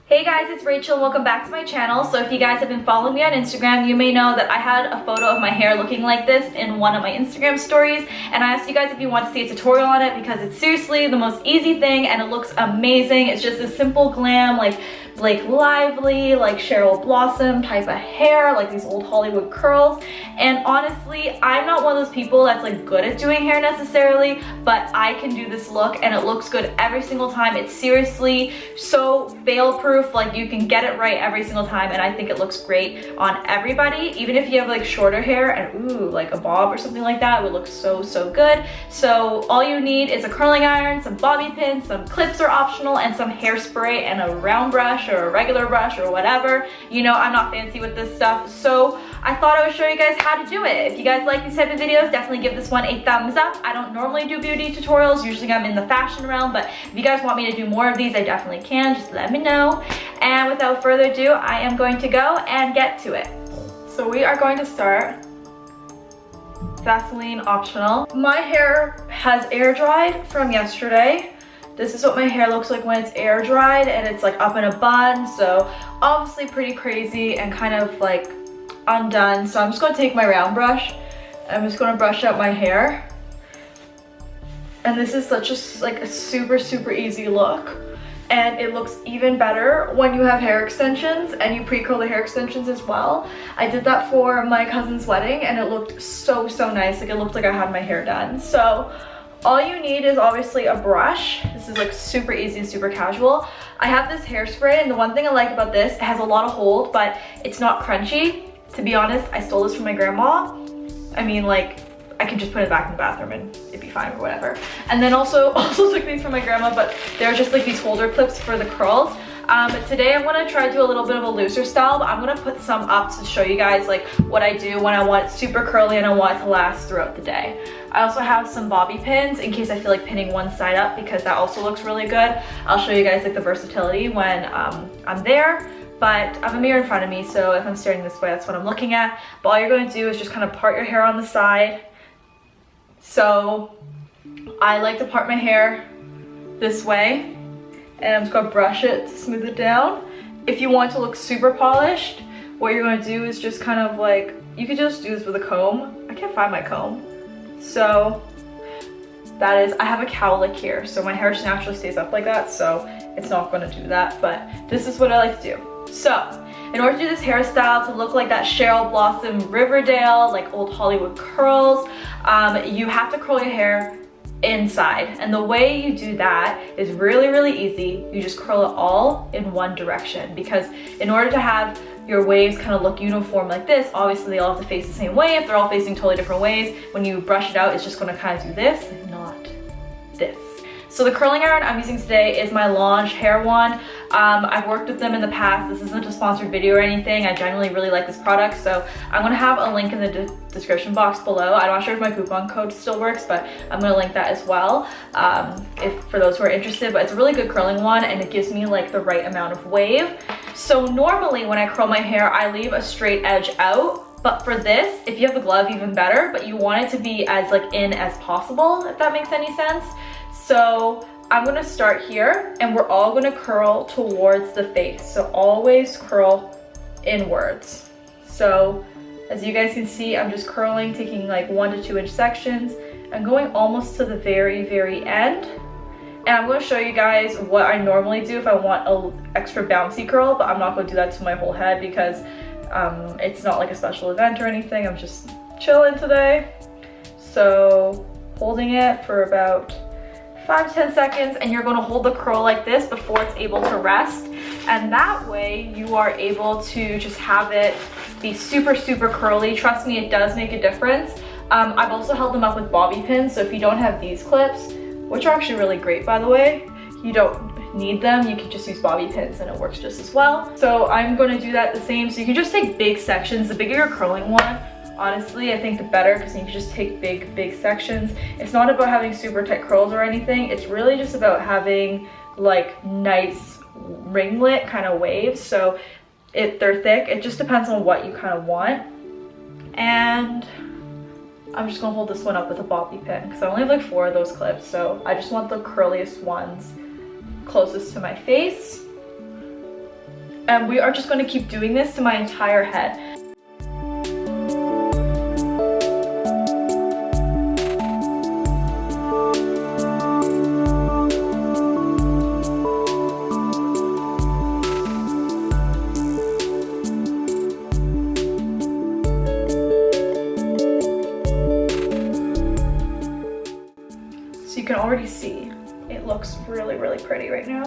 Hey guys, it's Rachel and welcome back to my channel. So if you guys have been following me on Instagram, you may know that I had a photo of my hair looking like this in one of my Instagram stories, and I asked you guys if you want to see a tutorial on it because it's seriously the most easy thing and it looks amazing. It's just a simple glam, like Lively, like Cheryl Blossom type of hair, like these old Hollywood curls. And honestly, I'm not one of those people that's like good at doing hair necessarily, but I can do this look and it looks good every single time. It's seriously so fail proof, like you can get it right every single time, and I think it looks great on everybody. Even if you have like shorter hair and ooh, like a bob or something like that, it would look so good. So all you need is a curling iron, some bobby pins, some clips are optional, and some hairspray and a round brush or a regular brush or whatever. You know, I'm not fancy with this stuff, so I thought I would show you guys how to do it. If you guys like these type of videos, definitely give this one a thumbs up. I don't normally do beauty tutorials, usually I'm in the fashion realm, but if you guys want me to do more of these, I definitely can. Just let me know. And without further ado, I am going to go and get to it. So we are going to start. Vaseline optional. My hair has air dried from yesterday. This is what my hair looks like when it's air dried and it's like up in a bun, so obviously pretty crazy and kind of like undone. So I'm just going to take my round brush. I'm just going to brush out my hair. And this is such a super easy look. And it looks even better when you have hair extensions and you pre-curl the hair extensions as well. I did that for my cousin's wedding and it looked so nice. Like it looked like I had my hair done. So all you need is obviously a brush. This is like super easy and super casual. I have this hairspray, and the one thing I like about this, it has a lot of hold, but it's not crunchy. To be honest, I stole this from my grandma. I mean, like, I can just put it back in the bathroom and it'd be fine or whatever. And then also took these from my grandma, but they're just like these holder clips for the curls. Today I'm gonna try to do a little bit of a looser style, but I'm gonna put some up to show you guys like what I do when I want it super curly and I want it to last throughout the day. I also have some bobby pins in case I feel like pinning one side up because that also looks really good. I'll show you guys like the versatility when I'm there. But I have a mirror in front of me, so if I'm staring this way, that's what I'm looking at. But all you're gonna do is just kind of part your hair on the side. So I like to part my hair this way, and I'm just gonna brush it to smooth it down. If you want to look super polished, what you're gonna do is just kind of like, you could just do this with a comb. I can't find my comb. So that is, I have a cowlick here, so my hair just naturally stays up like that, so it's not gonna do that, but this is what I like to do. So in order to do this hairstyle to look like that Cheryl Blossom Riverdale, like old Hollywood curls, you have to curl your hair inside, and the way you do that is really easy. You just curl it all in one direction, because in order to have your waves kind of look uniform like this, obviously they all have to face the same way. If they're all facing totally different ways, when you brush it out, it's just going to kind of do this, not this. So the curling iron I'm using today is my Lange hair wand. I've worked with them in the past. This isn't a sponsored video or anything. I genuinely really like this product, so I'm gonna have a link in the description box below. I'm not sure if my coupon code still works, but I'm gonna link that as well if for those who are interested. But it's a really good curling wand and it gives me like the right amount of wave. So normally when I curl my hair, I leave a straight edge out. But for this, if you have a glove, even better, but you want it to be as like in as possible, if that makes any sense. So I'm gonna start here and we're all gonna curl towards the face. So always curl inwards. So as you guys can see, I'm just curling, taking like 1 to 2 inch sections and going almost to the very end. And I'm gonna show you guys what I normally do if I want an extra bouncy curl, but I'm not gonna do that to my whole head because it's not like a special event or anything. I'm just chilling today. So holding it for about 5 to 10 seconds, and you're going to hold the curl like this before it's able to rest, and that way you are able to just have it be super curly. Trust me, it does make a difference. I've also held them up with bobby pins, so if you don't have these clips, which are actually really great by the way, you don't need them, you can just use bobby pins and it works just as well. So I'm going to do that the same. So you can just take big sections. The bigger your curling one, honestly, I think the better, because you can just take big sections. It's not about having super tight curls or anything. It's really just about having like nice ringlet kind of waves. So they're thick. It just depends on what you kind of want. And I'm just gonna hold this one up with a bobby pin because I only have like 4 of those clips. So I just want the curliest ones closest to my face. And we are just going to keep doing this to my entire head. So you can already see it looks really, really pretty right now.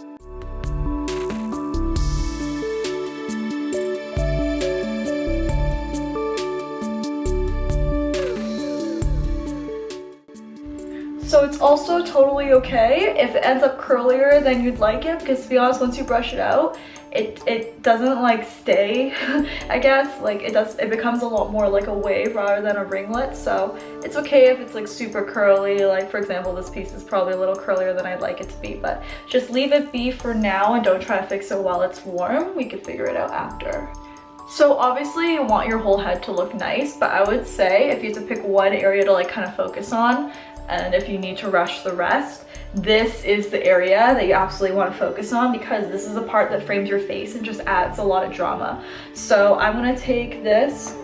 So it's also totally okay if it ends up curlier than you'd like it, because to be honest, once you brush it out, it doesn't like stay, I guess. Like it becomes a lot more like a wave rather than a ringlet. So it's okay if it's like super curly. Like for example, this piece is probably a little curlier than I'd like it to be, but just leave it be for now and don't try to fix it while it's warm. We could figure it out after. So obviously you want your whole head to look nice, but I would say if you have to pick one area to like kind of focus on, and if you need to rush the rest, this is the area that you absolutely want to focus on, because this is the part that frames your face and just adds a lot of drama. So I'm going to take this,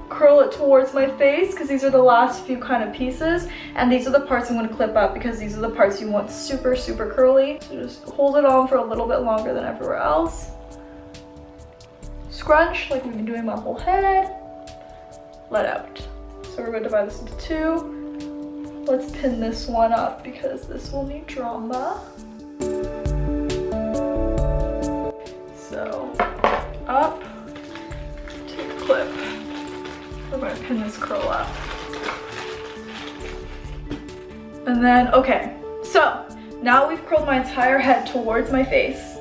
curl it towards my face, because these are the last few kind of pieces, and these are the parts I'm going to clip up because these are the parts you want super, super curly. So just hold it on for a little bit longer than everywhere else. Scrunch like we've been doing my whole head. Let out. So we're going to divide this into two. Let's pin this one up because this will need drama. So up, take a clip. We're going to pin this curl up. And then, okay, so now we've curled my entire head towards my face.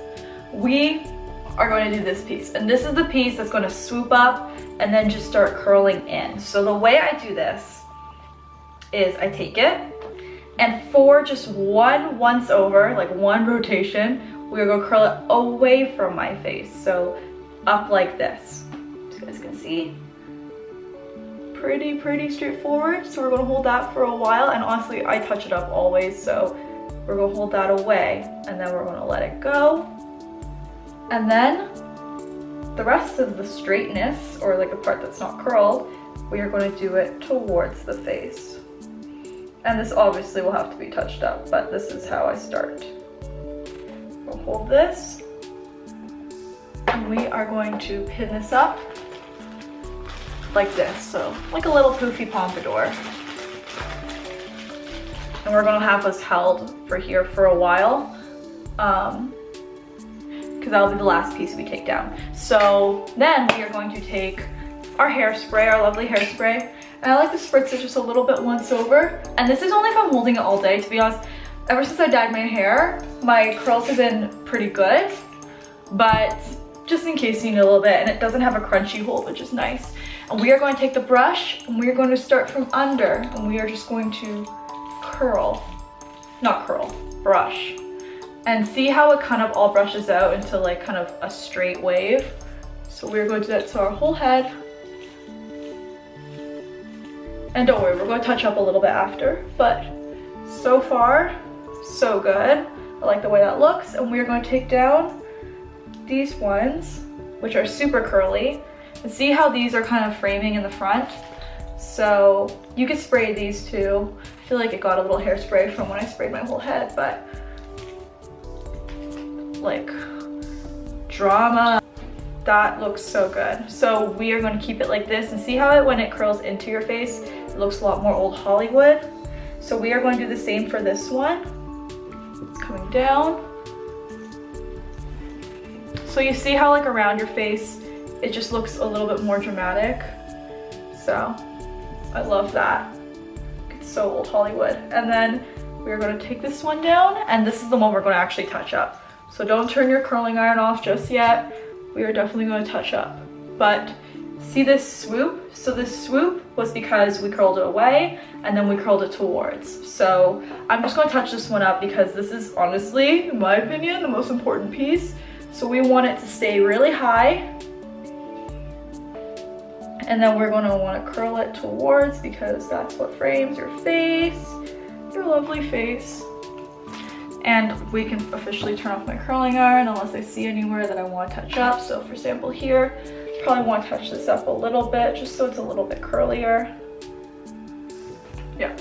We are going to do this piece, and this is the piece that's going to swoop up and then just start curling in. So the way I do this is I take it, and for just one once over, like one rotation, we're gonna curl it away from my face. So up like this. So you guys can see. Pretty straightforward. So we're gonna hold that for a while, and honestly, I touch it up always, so we're gonna hold that away, and then we're gonna let it go. And then the rest of the straightness, or like the part that's not curled, we are going to do it towards the face. And this obviously will have to be touched up, but this is how I start. We'll hold this, and we are going to pin this up like this, so like a little poofy pompadour. And we're gonna have this held for here for a while, because that'll be the last piece we take down. So then we are going to take our hairspray, our lovely hairspray, and I like to spritz it just a little bit once over. And this is only if I'm holding it all day, to be honest. Ever since I dyed my hair, my curls have been pretty good, but just in case you need a little bit, and it doesn't have a crunchy hold, which is nice. And we are going to take the brush, and we are going to start from under, and we are just going to brush. And see how it kind of all brushes out into like kind of a straight wave. So we're going to do that to our whole head. And don't worry, we're going to touch up a little bit after, but so far, so good. I like the way that looks. And we're going to take down these ones, which are super curly, and see how these are kind of framing in the front. So you could spray these too. I feel like it got a little hairspray from when I sprayed my whole head, but like drama. That looks so good. So we are going to keep it like this, and see how when it curls into your face, it looks a lot more old Hollywood. So we are going to do the same for this one. It's coming down. So you see how like around your face, it just looks a little bit more dramatic. So I love that. It's so old Hollywood. And then we're going to take this one down, and this is the one we're going to actually touch up. So don't turn your curling iron off just yet. We are definitely going to touch up. But see this swoop? So this swoop was because we curled it away and then we curled it towards. So I'm just going to touch this one up because this is honestly, in my opinion, the most important piece. So we want it to stay really high. And then we're going to want to curl it towards, because that's what frames your face, your lovely face. And we can officially turn off my curling iron unless I see anywhere that I want to touch up. So for example here, probably want to touch this up a little bit just so it's a little bit curlier. Yeah.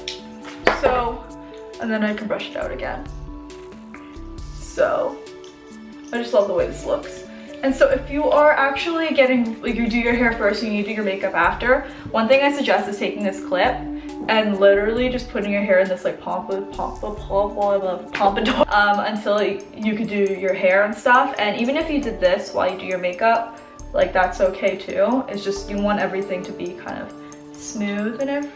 So, and then I can brush it out again. So, I just love the way this looks. And so if you are actually getting, like, you do your hair first and you do your makeup after, one thing I suggest is taking this clip and literally just putting your hair in this like pompadour until you could do your hair and stuff. And even if you did this while you do your makeup, like that's okay too. It's just you want everything to be kind of smooth and everything.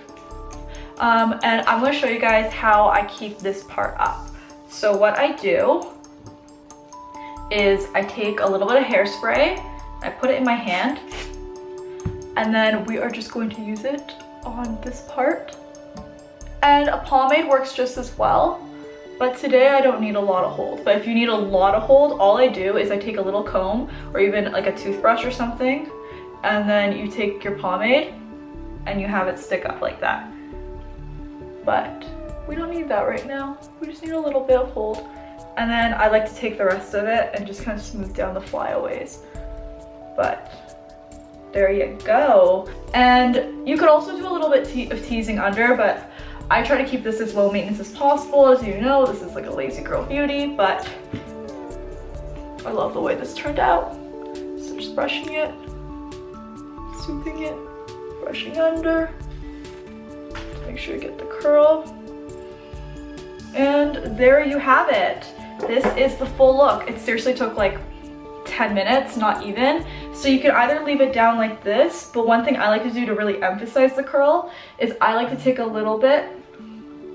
And I'm going to show you guys how I keep this part up. So what I do is I take a little bit of hairspray, I put it in my hand, and then we are just going to use it on this part. And a pomade works just as well, but today I don't need a lot of hold. But if you need a lot of hold, all I do is I take a little comb or even like a toothbrush or something, and then you take your pomade and you have it stick up like that. But we don't need that right now. We just need a little bit of hold. And then I like to take the rest of it and just kind of smooth down the flyaways. But there you go. And you could also do a little bit of teasing under, but I try to keep this as low maintenance as possible. As you know, this is like a lazy girl beauty, but I love the way this turned out. So just brushing it, smoothing it, brushing under. Make sure you get the curl. And there you have it. This is the full look. It seriously took like 10 minutes, not even. So you could either leave it down like this, but one thing I like to do to really emphasize the curl is I like to take a little bit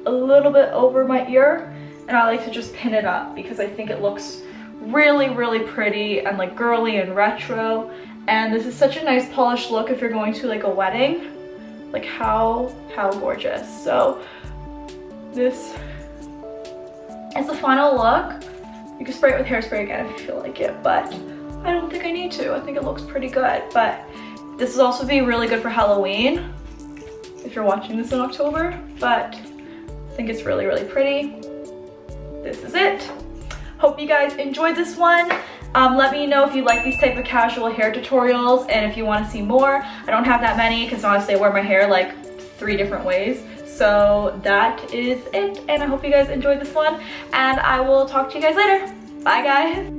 over my ear, and I like to just pin it up because I think it looks really, really pretty and like girly and retro. And this is such a nice polished look if you're going to like a wedding. Like how gorgeous. So this is the final look. You can spray it with hairspray again if you feel like it, but I don't think I need to. I think it looks pretty good. But this is also be really good for Halloween if you're watching this in October, but I think it's really, really pretty. This is it. Hope you guys enjoyed this one. Let me know if you like these type of casual hair tutorials and if you want to see more. I don't have that many because honestly I wear my hair like 3 different ways. So that is it, and I hope you guys enjoyed this one, and I will talk to you guys later. Bye guys.